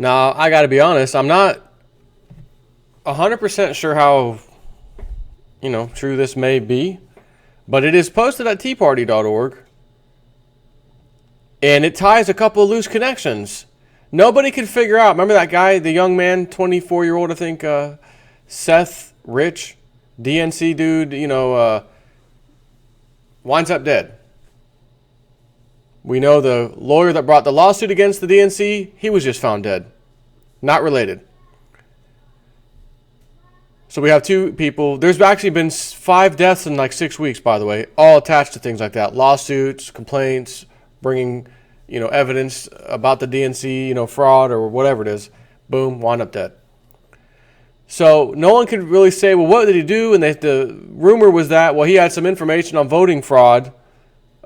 Now, I got to be honest, I'm not 100% sure how, true this may be, but it is posted at teaparty.org, and it ties a couple of loose connections. Nobody could figure out. Remember that guy, the young man, 24-year-old, I think, Seth Rich, DNC dude, winds up dead. We know the lawyer that brought the lawsuit against the DNC, he was just found dead. Not related. So we have two people. There's actually been 5 deaths in like 6 weeks, by the way, all attached to things like that. Lawsuits, complaints, bringing, evidence about the DNC, fraud or whatever it is. Boom, wind up dead. So no one could really say, well, what did he do? And the rumor was that, well, he had some information on voting fraud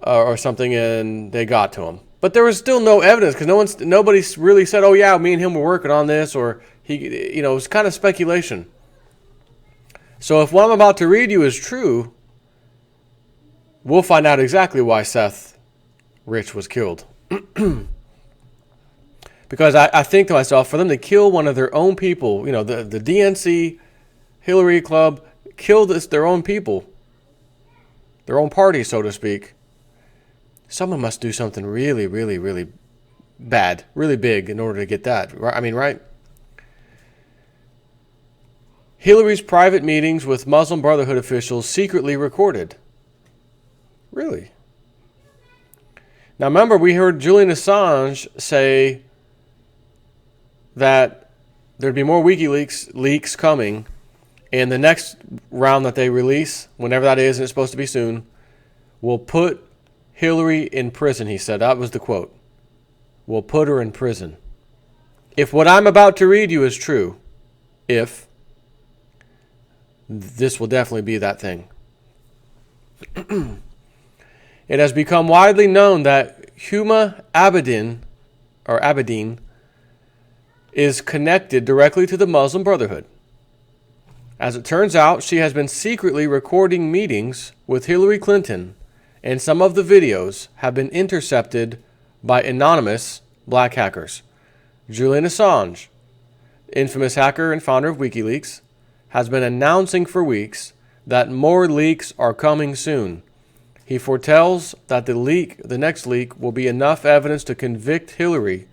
or something, and they got to him. But there was still no evidence because nobody really said, oh, yeah, me and him were working on this, or it was kind of speculation. So if what I'm about to read you is true, we'll find out exactly why Seth Rich was killed. Because I think to myself, for them to kill one of their own people, the DNC, Hillary Club, killed their own people, their own party, so to speak. Someone must do something really, really, really bad, really big in order to get that. Right? Hillary's private meetings with Muslim Brotherhood officials secretly recorded. Really? Now remember, we heard Julian Assange say that there'd be more WikiLeaks leaks coming, and the next round that they release, whenever that is, and it's supposed to be soon, will put Hillary in prison, he said. That was the quote. We'll put her in prison. If what I'm about to read you is true, this will definitely be that thing. It has become widely known that Huma Abedin is connected directly to the Muslim Brotherhood. As it turns out, she has been secretly recording meetings with Hillary Clinton, and some of the videos have been intercepted by anonymous black hackers. Julian Assange, infamous hacker and founder of WikiLeaks, has been announcing for weeks that more leaks are coming soon. He foretells that the next leak will be enough evidence to convict Hillary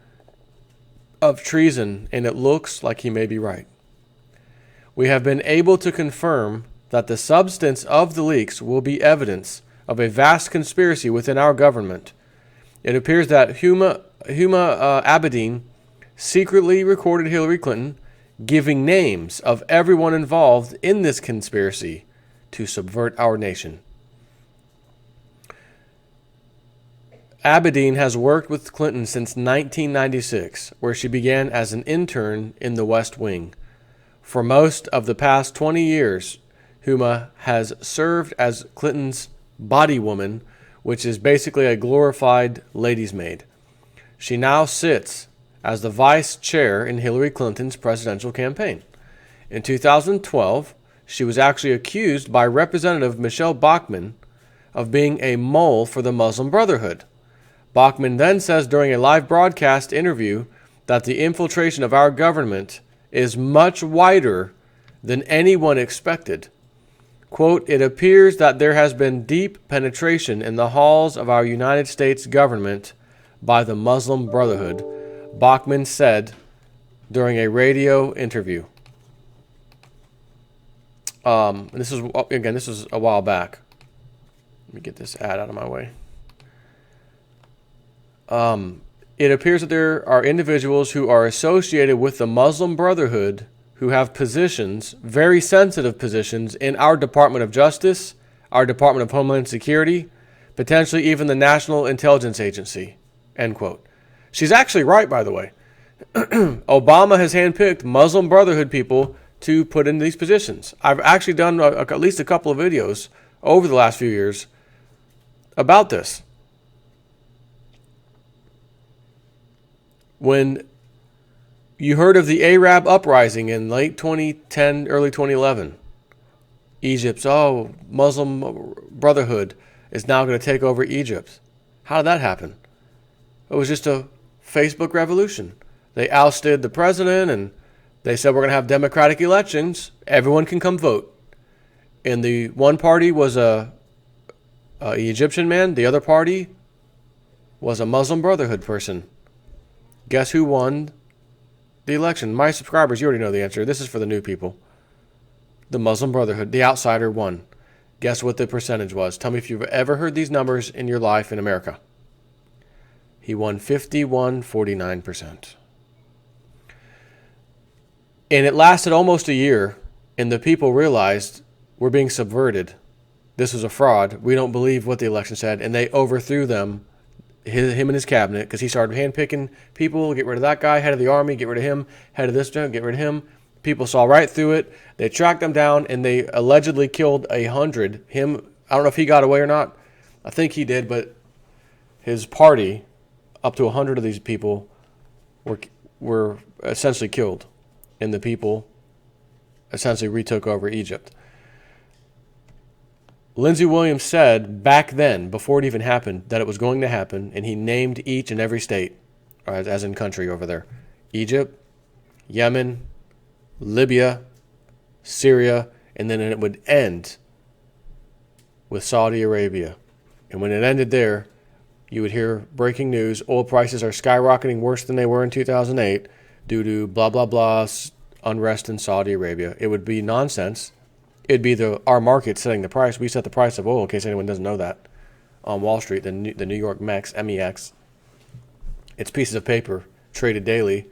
of treason, and it looks like he may be right. We have been able to confirm that the substance of the leaks will be evidence of a vast conspiracy within our government. It appears that Huma Abedin secretly recorded Hillary Clinton giving names of everyone involved in this conspiracy to subvert our nation. Abedin has worked with Clinton since 1996, where she began as an intern in the West Wing. For most of the past 20 years, Huma has served as Clinton's body woman, which is basically a glorified ladies' maid. She now sits as the vice chair in Hillary Clinton's presidential campaign. In 2012, she was actually accused by Representative Michelle Bachmann of being a mole for the Muslim Brotherhood. Bachmann then says during a live broadcast interview that the infiltration of our government is much wider than anyone expected. Quote, it appears that there has been deep penetration in the halls of our United States government by the Muslim Brotherhood, Bachmann said during a radio interview. This is a while back. Let me get this ad out of my way. It appears that there are individuals who are associated with the Muslim Brotherhood who have positions, very sensitive positions, in our Department of Justice, our Department of Homeland Security, potentially even the National Intelligence Agency, end quote. She's actually right, by the way. Obama has handpicked Muslim Brotherhood people to put in these positions. I've actually done at least a couple of videos over the last few years about this. When you heard of the Arab uprising in late 2010, early 2011, Egypt's, Muslim Brotherhood is now going to take over Egypt. How did that happen? It was just a Facebook revolution. They ousted the president, and they said we're going to have democratic elections. Everyone can come vote. And the one party was a Egyptian man. The other party was a Muslim Brotherhood person. Guess who won the election? My subscribers, you already know the answer. This is for the new people. The Muslim Brotherhood, the outsider, won. Guess what the percentage was? Tell me if you've ever heard these numbers in your life in America. He won 51.49%. And it lasted almost a year, and the people realized we're being subverted. This was a fraud. We don't believe what the election said, and they overthrew them, him and his cabinet, because he started handpicking people, get rid of that guy, head of the army, get rid of him, head of this, get rid of him. People saw right through it. They tracked them down, and they allegedly killed 100. Him, I don't know if he got away or not. I think he did, but his party, up to 100 of these people, were essentially killed. And the people essentially retook over Egypt. Lindsey Williams said back then, before it even happened, that it was going to happen, and he named each and every state, as in country over there. Egypt, Yemen, Libya, Syria, and then it would end with Saudi Arabia. And when it ended there, you would hear breaking news, oil prices are skyrocketing worse than they were in 2008 due to blah, blah, blah, unrest in Saudi Arabia. It would be nonsense. It'd be our market setting the price. We set the price of oil, in case anyone doesn't know that, on Wall Street, the New York MEX, MEX. It's pieces of paper traded daily,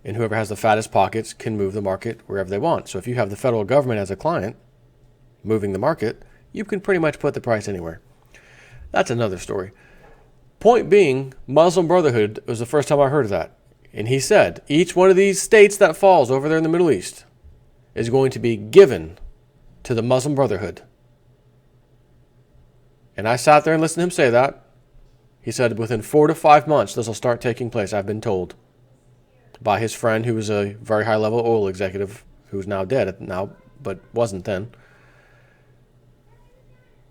and whoever has the fattest pockets can move the market wherever they want. So if you have the federal government as a client moving the market, you can pretty much put the price anywhere. That's another story. Point being, Muslim Brotherhood was the first time I heard of that. And he said, each one of these states that falls over there in the Middle East is going to be given to the Muslim Brotherhood. And I sat there and listened to him say that. He said within 4 to 5 months this will start taking place, I've been told, by his friend who was a very high-level oil executive who's now dead now, but wasn't then.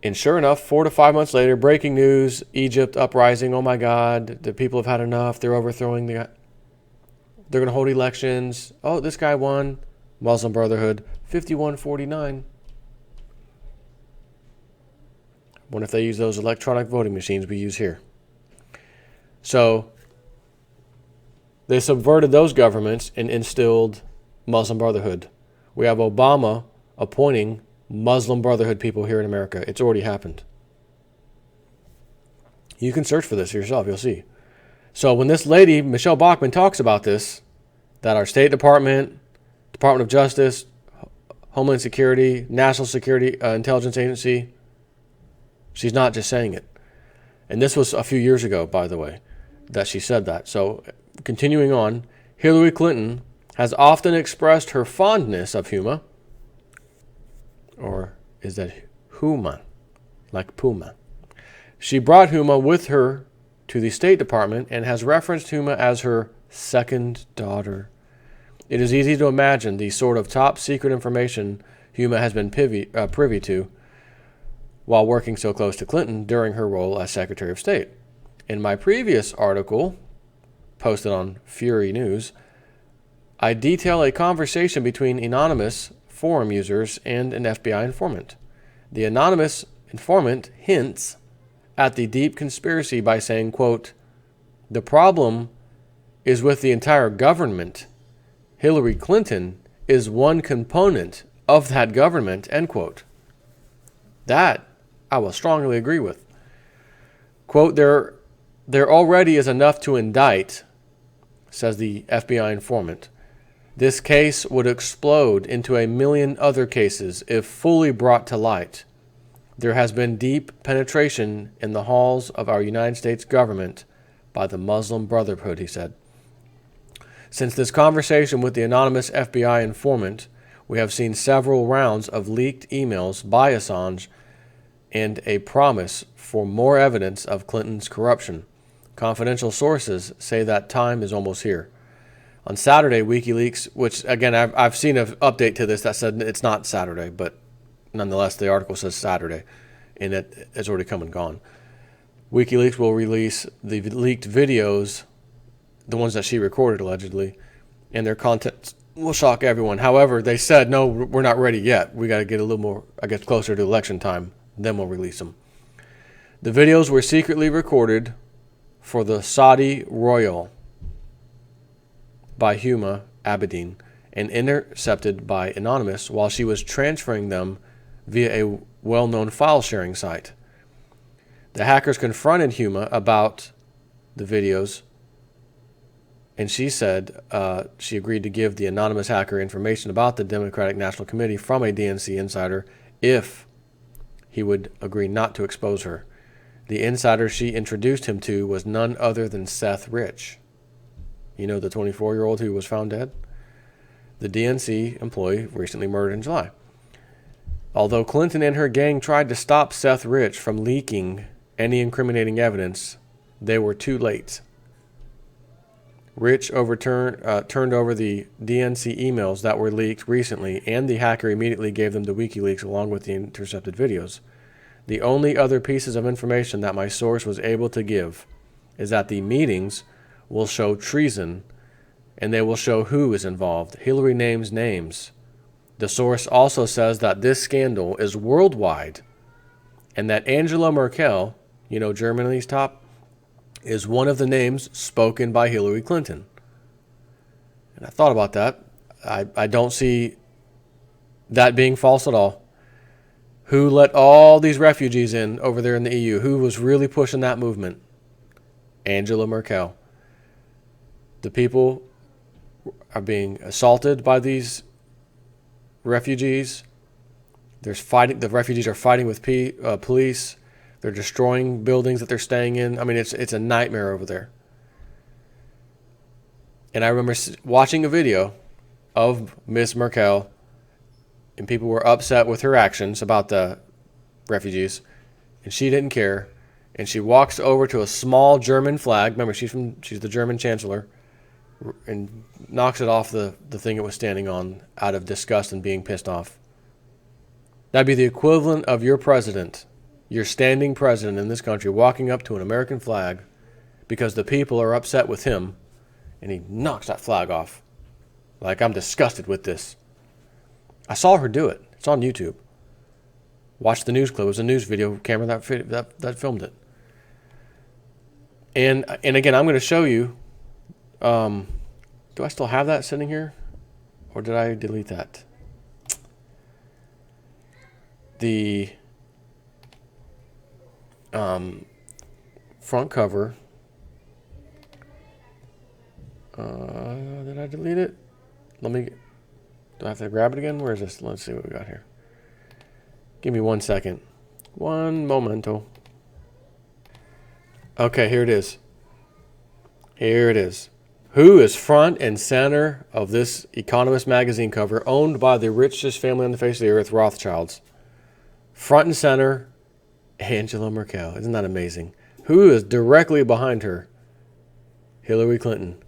And sure enough, 4 to 5 months later, breaking news, Egypt uprising, oh my God, the people have had enough, they're overthrowing they're going to hold elections. Oh, this guy won. Muslim Brotherhood, 51-49. Wonder if they use those electronic voting machines we use here. So they subverted those governments and instilled Muslim Brotherhood. We have Obama appointing Muslim Brotherhood people here in America. It's already happened. You can search for this yourself. You'll see. So when this lady, Michelle Bachmann, talks about this, that our State Department, Department of Justice, Homeland Security, National Security Intelligence Agency, she's not just saying it. And this was a few years ago, by the way, that she said that. So continuing on, Hillary Clinton has often expressed her fondness of Huma, or is that Huma, like Puma? She brought Huma with her to the State Department and has referenced Huma as her second daughter. It is easy to imagine the sort of top secret information Huma has been privy to while working so close to Clinton during her role as Secretary of State. In my previous article, posted on Fury News, I detail a conversation between anonymous forum users and an FBI informant. The anonymous informant hints at the deep conspiracy by saying, quote, "The problem is with the entire government. Hillary Clinton is one component of that government," end quote. That I will strongly agree with. Quote, there already is enough to indict, says the FBI informant. This case would explode into a million other cases if fully brought to light. There has been deep penetration in the halls of our United States government by the Muslim Brotherhood, he said. Since this conversation with the anonymous FBI informant, we have seen several rounds of leaked emails by Assange and a promise for more evidence of Clinton's corruption. Confidential sources say that time is almost here. On Saturday, WikiLeaks, which again, I've seen an update to this that said it's not Saturday, but nonetheless, the article says Saturday, and it's already come and gone. WikiLeaks will release the leaked videos the ones that she recorded allegedly, and their content will shock everyone. However, they said, no, we're not ready yet. We got to get a little more, I guess, closer to election time. Then we'll release them. The videos were secretly recorded for the Saudi royal by Huma Abedin and intercepted by Anonymous while she was transferring them via a well-known file-sharing site. The hackers confronted Huma about the videos, and she said she agreed to give the anonymous hacker information about the Democratic National Committee from a DNC insider if he would agree not to expose her. The insider she introduced him to was none other than Seth Rich. You know, the 24-year-old who was found dead? The DNC employee recently murdered in July. Although Clinton and her gang tried to stop Seth Rich from leaking any incriminating evidence, they were too late. Rich turned over the DNC emails that were leaked recently, and the hacker immediately gave them to WikiLeaks along with the intercepted videos. The only other pieces of information that my source was able to give is that the meetings will show treason, and they will show who is involved. Hillary names names. The source also says that this scandal is worldwide, and that Angela Merkel, you know, Germany's top, is one of the names spoken by Hillary Clinton. And I thought about that. I don't see that being false at all. Who let all these refugees in over there in the EU? Who was really pushing that movement? Angela Merkel. The people are being assaulted by these refugees. There's fighting. The refugees are fighting with police. They're destroying buildings that they're staying in. I mean, it's a nightmare over there. And I remember watching a video of Miss Merkel, and people were upset with her actions about the refugees, and she didn't care. And she walks over to a small German flag. Remember, she's the German chancellor, and knocks it off the thing it was standing on out of disgust and being pissed off. That'd be the equivalent of your president, your standing president in this country, walking up to an American flag because the people are upset with him, and he knocks that flag off. Like, I'm disgusted with this. I saw her do it. It's on YouTube. Watch the news clip. It was a news video camera that filmed it. And again, I'm going to show you. Do I still have that sitting here? Or did I delete that? The front cover. Did I delete it? Do I have to grab it again? Where is this? Let's see what we got here. Give me 1 second. One momento. Okay, here it is. Here it is. Who is front and center of this Economist magazine cover owned by the richest family on the face of the earth, Rothschilds? Front and center, Angela Merkel. Isn't that amazing? Who is directly behind her? Hillary Clinton.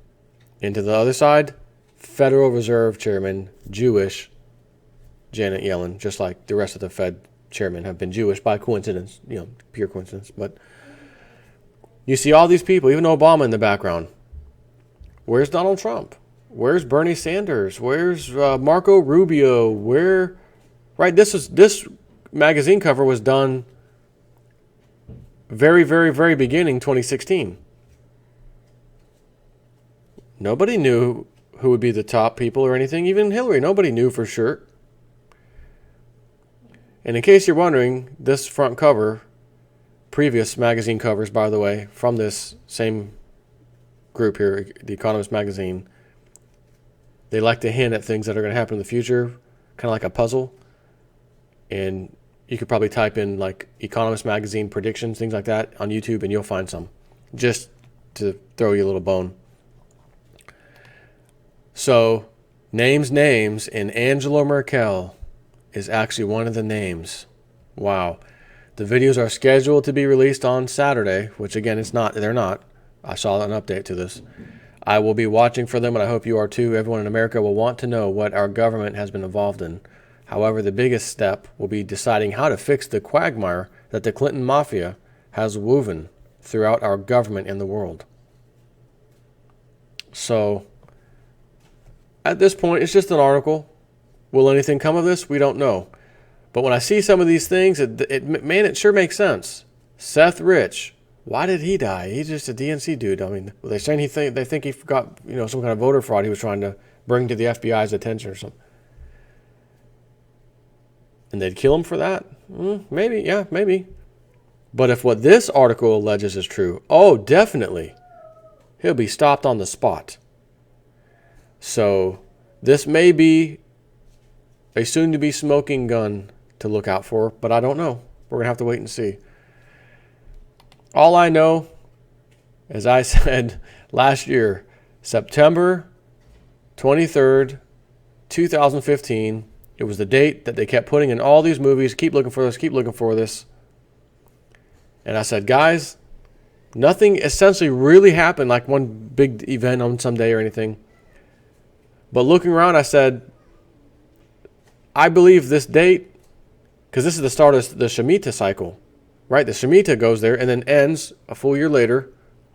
And to the other side, Federal Reserve Chairman, Jewish, Janet Yellen, just like the rest of the Fed chairmen have been Jewish by coincidence, pure coincidence. But you see all these people, even Obama in the background. Where's Donald Trump? Where's Bernie Sanders? Where's Marco Rubio? Right, this magazine cover was done very, very, very beginning 2016. Nobody knew who would be the top people or anything. Even Hillary, nobody knew for sure. And in case you're wondering, this front cover, previous magazine covers, by the way, from this same group here, The Economist magazine, they like to hint at things that are going to happen in the future, kind of like a puzzle. And you could probably type in like Economist magazine predictions, things like that on YouTube, and you'll find some, just to throw you a little bone. So, names, and Angela Merkel is actually one of the names. Wow. The videos are scheduled to be released on Saturday, which again, they're not. I saw an update to this. I will be watching for them, and I hope you are too. Everyone in America will want to know what our government has been involved in. However, the biggest step will be deciding how to fix the quagmire that the Clinton Mafia has woven throughout our government and the world. So at this point, it's just an article. Will anything come of this? We don't know. But when I see some of these things, it sure makes sense. Seth Rich, why did he die? He's just a DNC dude. I mean, they're saying they think he got some kind of voter fraud he was trying to bring to the FBI's attention or something. And they'd kill him for that? Maybe, yeah, maybe. But if what this article alleges is true, oh, definitely, he'll be stopped on the spot. So this may be a soon-to-be smoking gun to look out for, but I don't know. We're going to have to wait and see. All I know, as I said last year, September 23rd, 2015, it was the date that they kept putting in all these movies, keep looking for this, keep looking for this. And I said, guys, nothing essentially really happened, like one big event on some day or anything. But looking around, I said, I believe this date, because this is the start of the Shemitah cycle, right? The Shemitah goes there and then ends a full year later,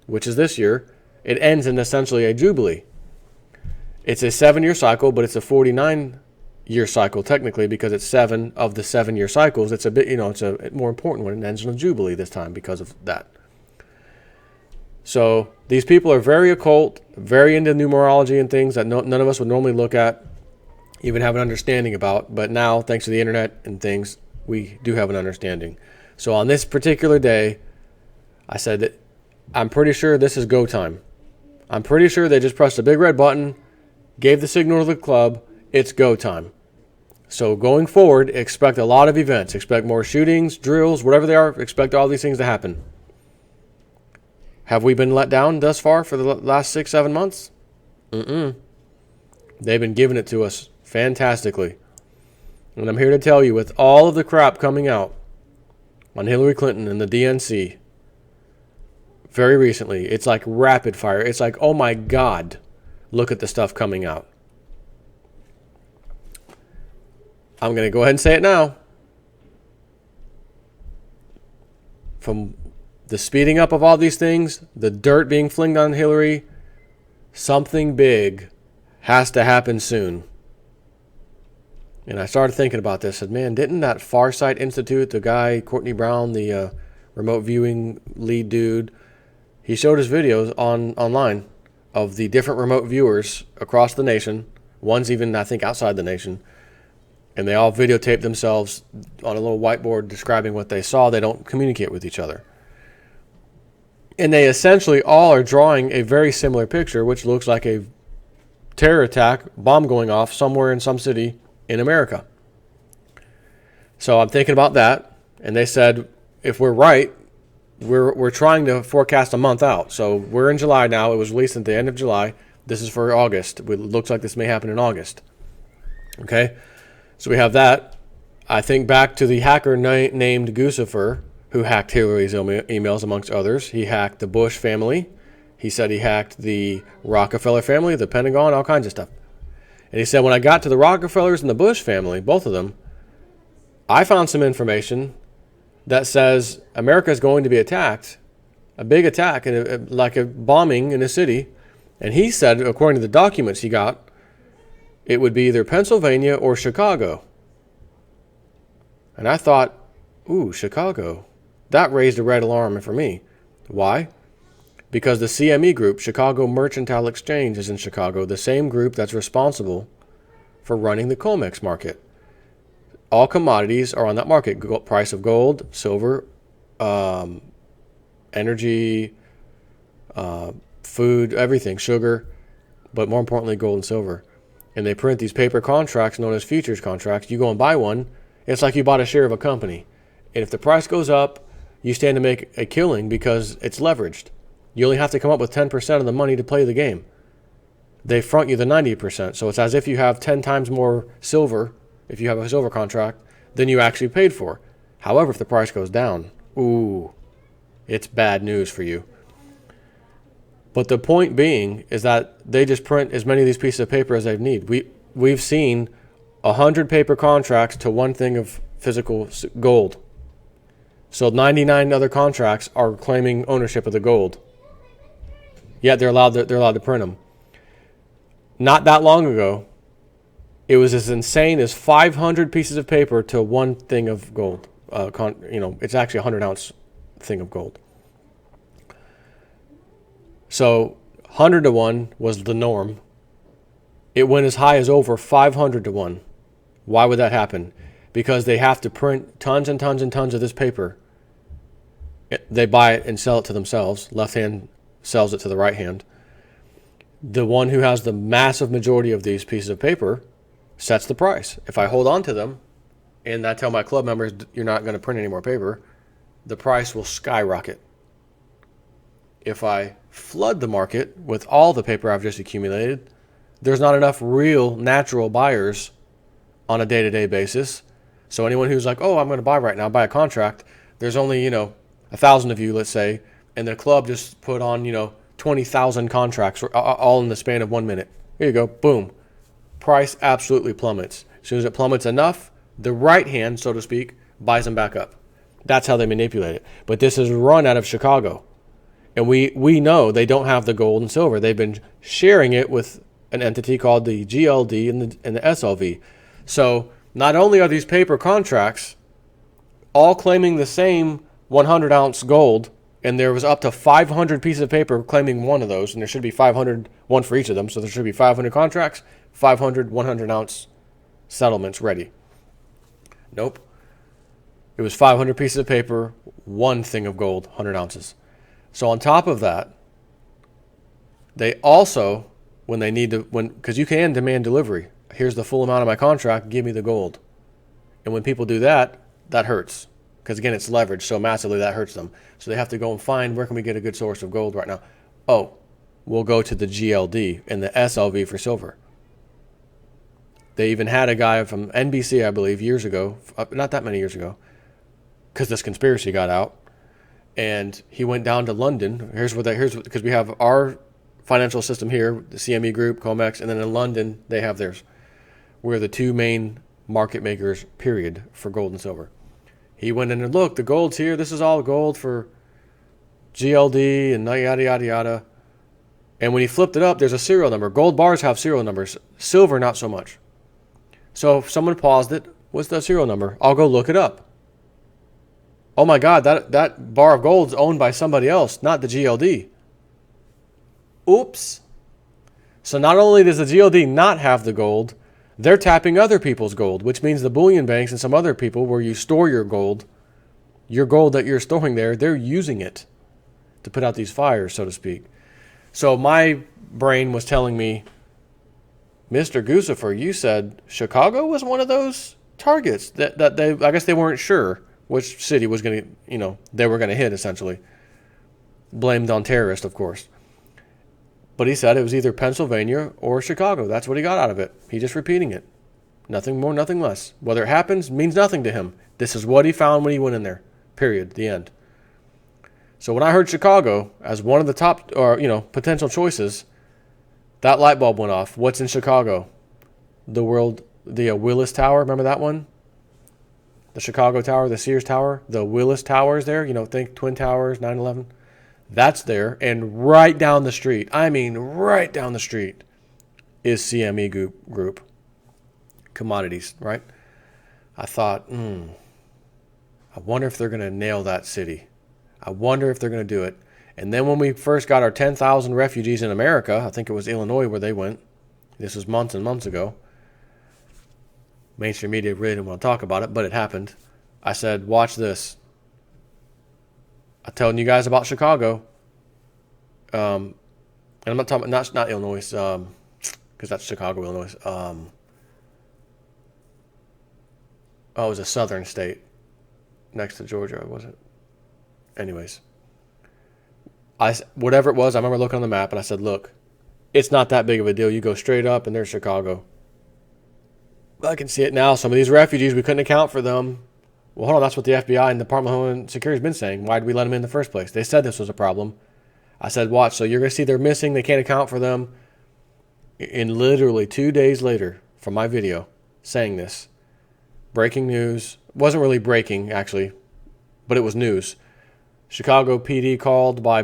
which is this year. It ends in essentially a Jubilee. It's a 7-year cycle, but it's a 49-year cycle technically because it's 7 of the 7-year cycles. It's a bit, it's a more important one. It ends in a Jubilee this time because of that. So these people are very occult, very into numerology and things that none of us would normally look at, even have an understanding about. But now, thanks to the internet and things, we do have an understanding. So on this particular day, I said that I'm pretty sure this is go time. I'm pretty sure they just pressed a big red button, gave the signal to the club, it's go time. So going forward, expect a lot of events. Expect more shootings, drills, whatever they are. Expect all these things to happen. Have we been let down thus far for the last 6-7 months? They've been giving it to us fantastically. And I'm here to tell you, with all of the crap coming out on Hillary Clinton and the DNC very recently, it's like rapid fire. It's like, oh my God, look at the stuff coming out. I'm going to go ahead and say it now. From the speeding up of all these things, the dirt being flinged on Hillary, something big has to happen soon. And I started thinking about this. I said, man, didn't that Farsight Institute, the guy, Courtney Brown, the remote viewing lead dude, he showed his videos online of the different remote viewers across the nation. One's even, I think, outside the nation. And they all videotape themselves on a little whiteboard describing what they saw. They don't communicate with each other. And they essentially all are drawing a very similar picture, which looks like a terror attack, bomb going off somewhere in some city in America. So I'm thinking about that. And they said, if we're right, we're trying to forecast a month out. So we're in July now. It was released at the end of July. This is for August. It looks like this may happen in August. Okay? So we have that. I think back to the hacker named Guccifer, who hacked Hillary's emails, amongst others. He hacked the Bush family. He said he hacked the Rockefeller family, the Pentagon, all kinds of stuff. And he said, when I got to the Rockefellers and the Bush family, both of them, I found some information that says America is going to be attacked, a big attack, like a bombing in a city. And he said, according to the documents he got, it would be either Pennsylvania or Chicago. And I thought, ooh, Chicago. That raised a red alarm for me. Why? Because the CME group, Chicago Mercantile Exchange, is in Chicago, the same group that's responsible for running the COMEX market. All commodities are on that market. Price of gold, silver, energy, food, everything, sugar, but more importantly, gold and silver. And they print these paper contracts known as futures contracts. You go and buy one, it's like you bought a share of a company. And if the price goes up, you stand to make a killing because it's leveraged. You only have to come up with 10% of the money to play the game. They front you the 90%. So it's as if you have 10 times more silver, if you have a silver contract, than you actually paid for. However, if the price goes down, ooh, it's bad news for you. But the point being is that they just print as many of these pieces of paper as they need. We've seen 100 paper contracts to one thing of physical gold. So 99 other contracts are claiming ownership of the gold. Yet they're allowed to print them. not that long ago, it was as insane as 500 pieces of paper to one thing of gold. It's actually a 100-ounce thing of gold. So 100 to 1 was the norm. It went as high as over 500 to 1. Why would that happen? Because they have to print tons and tons and tons of this paper. They buy it and sell it to themselves. Left hand sells it to the right hand. The one who has the massive majority of these pieces of paper sets the price. If I hold on to them and I tell my club members, you're not going to print any more paper, the price will skyrocket. If I flood the market with all the paper I've just accumulated, there's not enough real natural buyers on a day-to-day basis. So anyone who's like, oh, I'm going to buy right now, buy a contract, there's only, 1,000 of you, let's say, and the club just put on, 20,000 contracts all in the span of 1 minute. Here you go. Boom. Price absolutely plummets. As soon as it plummets enough, the right hand, so to speak, buys them back up. That's how they manipulate it. But this is run out of Chicago. And we know they don't have the gold and silver. They've been sharing it with an entity called the GLD and the SLV. So not only are these paper contracts all claiming the same 100-ounce gold, and there was up to 500 pieces of paper claiming one of those, and there should be 500, one for each of them, so there should be 500 contracts, 500 100-ounce settlements ready. Nope. It was 500 pieces of paper, one thing of gold, 100 ounces. So on top of that, they also, when they need to, because you can demand delivery, here's the full amount of my contract, give me the gold. And when people do that, that hurts. Because again, it's leveraged so massively that hurts them. So they have to go and find, where can we get a good source of gold right now? Oh, we'll go to the GLD and the SLV for silver. They even had a guy from NBC, I believe, years ago, not that many years ago, because this conspiracy got out. And he went down to London. Because we have our financial system here, the CME Group, COMEX, and then in London, they have theirs. We're the two main market makers, period, for gold and silver. He went in and looked, the gold's here. This is all gold for GLD and yada, yada, yada. And when he flipped it up, there's a serial number. Gold bars have serial numbers. Silver, not so much. So if someone paused it, what's the serial number? I'll go look it up. Oh my God, that bar of gold is owned by somebody else, not the GLD. Oops. So not only does the GLD not have the gold, they're tapping other people's gold, which means the bullion banks and some other people where you store your gold that you're storing there, they're using it to put out these fires, so to speak. So my brain was telling me, Mr. Guccifer, you said Chicago was one of those targets that they, I guess they weren't sure which city was going to, they were going to hit, essentially. Blamed on terrorists, of course. But he said it was either Pennsylvania or Chicago. That's what he got out of it. He's just repeating it. Nothing more, nothing less. Whether it happens means nothing to him. This is what he found when he went in there. Period. The end. So when I heard Chicago as one of the top, potential choices, that light bulb went off. What's in Chicago? The Willis Tower. Remember that one? The Chicago Tower, the Sears Tower, the Willis Towers there. Think Twin Towers, 9/11. That's there. And right down the street, right down the street, is CME Group. Commodities, right? I thought, I wonder if they're going to nail that city. I wonder if they're going to do it. And then when we first got our 10,000 refugees in America, I think it was Illinois where they went. This was months and months ago. Mainstream media really didn't want to talk about it, but it happened. I said, watch this. I'm telling you guys about Chicago. And I'm not talking about, not Illinois, because that's Chicago, Illinois. It was a southern state next to Georgia, was it? Anyways. Whatever it was, I remember looking on the map and I said, look, it's not that big of a deal. You go straight up and there's Chicago. I can see it now. Some of these refugees, we couldn't account for them. Well, hold on, that's what the FBI and the Department of Homeland Security has been saying. Why did we let them in the first place? They said this was a problem. I said, watch, so you're going to see they're missing. They can't account for them. And literally 2 days later, from my video saying this, breaking news. Wasn't really breaking, actually, but it was news. Chicago PD called by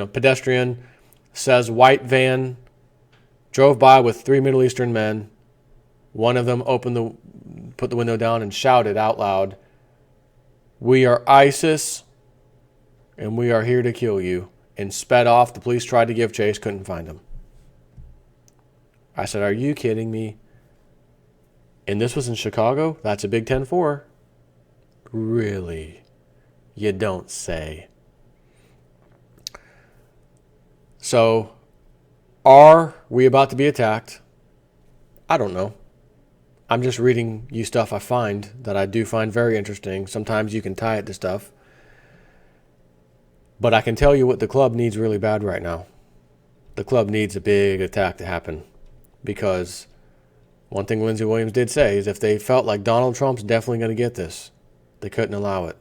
pedestrian, says white van drove by with 3 Middle Eastern men. One of them put the window down and shouted out loud, "We are ISIS, and we are here to kill you," and sped off. The police tried to give chase, couldn't find him. I said, "Are you kidding me?" And this was in Chicago? That's a Big 10-4. Really? You don't say. So, are we about to be attacked? I don't know. I'm just reading you stuff I find that I do find very interesting. Sometimes you can tie it to stuff. But I can tell you what the club needs really bad right now. The club needs a big attack to happen. Because one thing Lindsey Williams did say is if they felt like Donald Trump's definitely going to get this, they couldn't allow it.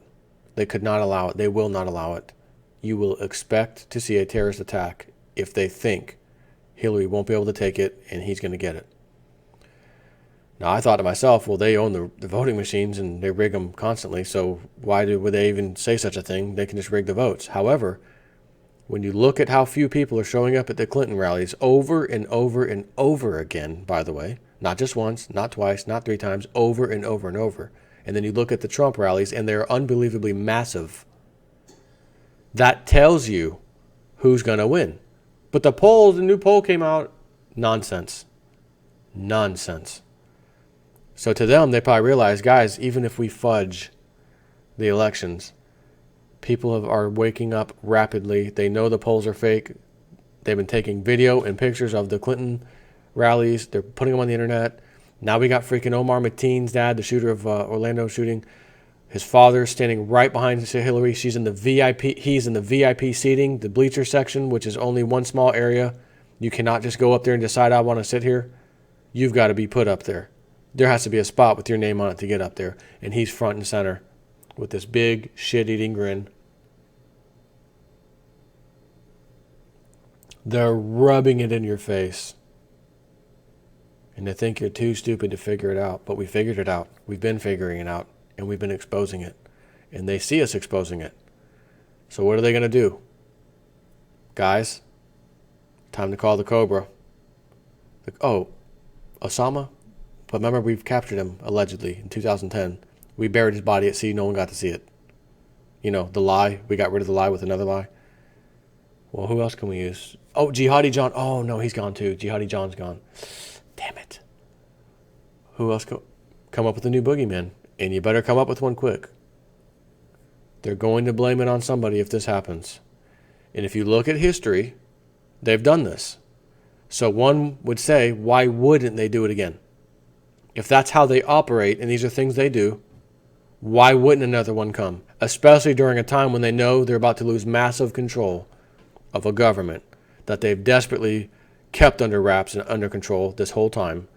They could not allow it. They will not allow it. You will expect to see a terrorist attack if they think Hillary won't be able to take it and he's going to get it. Now, I thought to myself, well, they own the voting machines and they rig them constantly, so why would they even say such a thing? They can just rig the votes. However, when you look at how few people are showing up at the Clinton rallies over and over and over again, by the way, not just once, not twice, not 3 times, over and over and over, and then you look at the Trump rallies and they're unbelievably massive, that tells you who's going to win. But the new poll came out, nonsense. Nonsense. So to them, they probably realize, guys, even if we fudge the elections, people are waking up rapidly. They know the polls are fake. They've been taking video and pictures of the Clinton rallies. They're putting them on the internet. Now we got freaking Omar Mateen's dad, the shooter of Orlando shooting. His father standing right behind Hillary. He's in the VIP seating, the bleacher section, which is only one small area. You cannot just go up there and decide I want to sit here. You've got to be put up there. There has to be a spot with your name on it to get up there. And he's front and center with this big shit-eating grin. They're rubbing it in your face. And they think you're too stupid to figure it out. But we figured it out. We've been figuring it out. And we've been exposing it. And they see us exposing it. So what are they going to do? Guys, time to call the Cobra. Osama? But remember, we've captured him, allegedly, in 2010. We buried his body at sea. No one got to see it. You know, the lie. We got rid of the lie with another lie. Well, who else can we use? Oh, Jihadi John. Oh, no, he's gone too. Jihadi John's gone. Damn it. Who else come up with a new boogeyman? And you better come up with one quick. They're going to blame it on somebody if this happens. And if you look at history, they've done this. So one would say, why wouldn't they do it again? If that's how they operate and these are things they do, why wouldn't another one come? Especially during a time when they know they're about to lose massive control of a government that they've desperately kept under wraps and under control this whole time.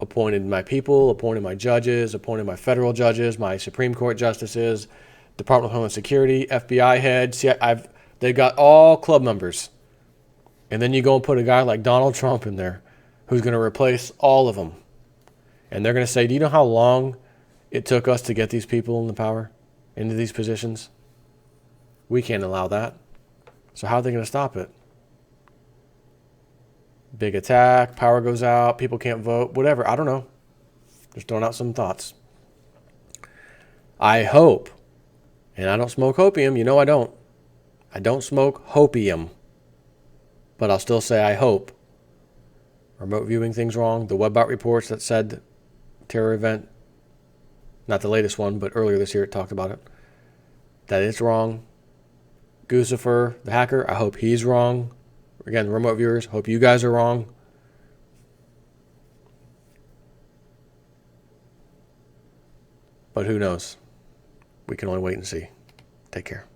Appointed my people, appointed my judges, appointed my federal judges, my Supreme Court justices, Department of Homeland Security, FBI heads. They've got all club members. And then you go and put a guy like Donald Trump in there who's going to replace all of them. And they're going to say, do you know how long it took us to get these people in the power, into these positions? We can't allow that. So how are they going to stop it? Big attack, power goes out, people can't vote, whatever. I don't know. Just throwing out some thoughts. I hope, and I don't smoke opium. You know I don't. I don't smoke hopium. But I'll still say I hope. Remote viewing things wrong. The Webbot reports that said terror event, not the latest one, but earlier this year it talked about it, that it's wrong. Guccifer, the hacker, I hope he's wrong. Again, remote viewers, hope you guys are wrong. But who knows? We can only wait and see. Take care.